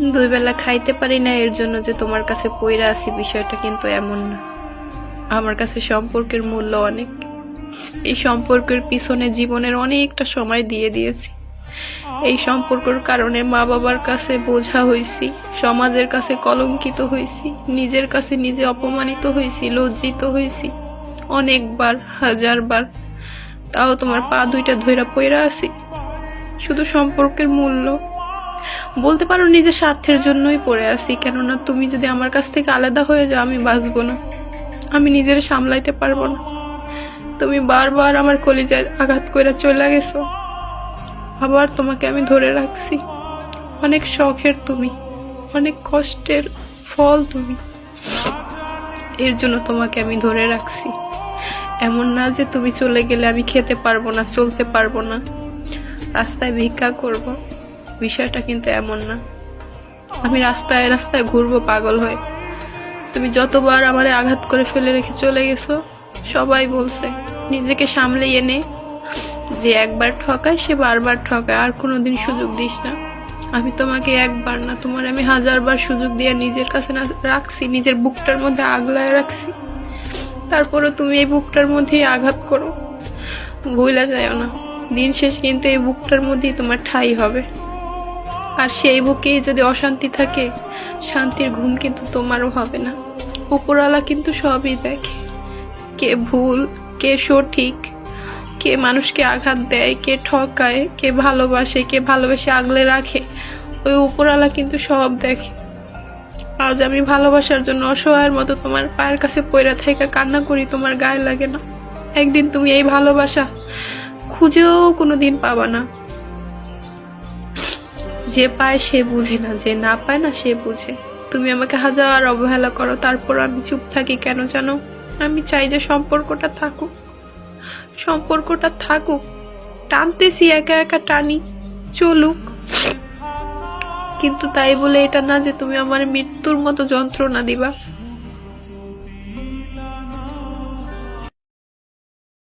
দুই বেলা খাইতে পারি না এর জন্য যে তোমার কাছে পইরা আছি, বিষয়টা কিন্তু এমন না। আমার কাছে সম্পর্কের মূল্য অনেক। এই সম্পর্কের পিছনে জীবনের অনেকটা সময় দিয়ে দিয়েছি। এই সম্পর্কের কারণে মা বাবার কাছে বোঝা হইছি, সমাজের কাছে কলঙ্কিত হইছি, নিজের কাছে নিজে অপমানিত হইছি, লজ্জিত হইছি অনেকবার, হাজারবার। তাও তোমার পা দুইটা ধইরা পইরা আছি শুধু সম্পর্কের মূল্য। বলতে পারো নিজের স্বার্থের জন্যই পড়ে আছি, কেননা তুমি যদি আমার কাছ থেকে আলাদা হয়ে যাও আমি বাঁচবো না, আমি নিজের সামলাইতে পারবো না। তুমি বারবার আমার কলিজায় আঘাত করে চলে গেছো, আবার তোমাকে আমি ধরে রাখছি। অনেক শখের তুমি, অনেক কষ্টের ফল তুমি, এর জন্য তোমাকে আমি ধরে রাখছি। এমন না যে তুমি চলে গেলে আমি খেতে পারবো না, চলতে পারবো না, রাস্তায় ভিক্ষা করব, বিষয়টা কিন্তু এমন না। আমি রাস্তায় রাস্তায় ঘুরবো পাগল হয়ে। তুমি যতবার আমারে আঘাত করে ফেলে রেখে চলে গেছো, সবাই বলছে নিজেকে সামলে এনে, যে একবার ঠকায় সে বারবার ঠকায়, আর কোনোদিন সুযোগ দিস না। আমি তোমাকে একবার না, তোমার আমি হাজারবার সুযোগ দিয়ে নিজের কাছে না রাখছি, নিজের বুকটার মধ্যে আগলায় রাখছি। তারপরে তুমি এই বুকটার মধ্যেই আঘাত করো। ভুলে যাও না, দিন শেষ কিন্তু এই বুকটার মধ্যেই তোমার ঠাঁই হবে। আর সেই বুকেই যদি অশান্তি থাকে, শান্তির ঘুম কিন্তু তোমারও হবে না। উপরওয়ালা কিন্তু সবই দেখে, কে ভুল, কে সঠিক, কে মানুষকে আঘাত দেয়, কে ঠকায়, কে ভালোবাসে, কে ভালোবেসে আগলে রাখে, ওই উপরওয়ালা কিন্তু সব দেখে। আজ আমি ভালোবাসার জন্য অসহায়ের মতো তোমার পায়ের কাছে পইরা থেকে কান্না করি, তোমার গায়ে লাগে না। একদিন তুমি এই ভালোবাসা খুঁজেও কোনোদিন পাবা না। যে পায় সে বুঝে না, যে না পায় না সে বুঝে। তুমি আমাকে হাজার অবহেলা করো, তারপর আমি চুপ থাকি কেন জানো? আমি চাই যে সম্পর্কটা থাকুক, সম্পর্কটা থাকুক। টানতেছি, একা একা টানি, চলুক, কিন্তু তাই বলে এটা না যে তুমি আমার মৃত্যুর মতো যন্ত্রণা দিবা।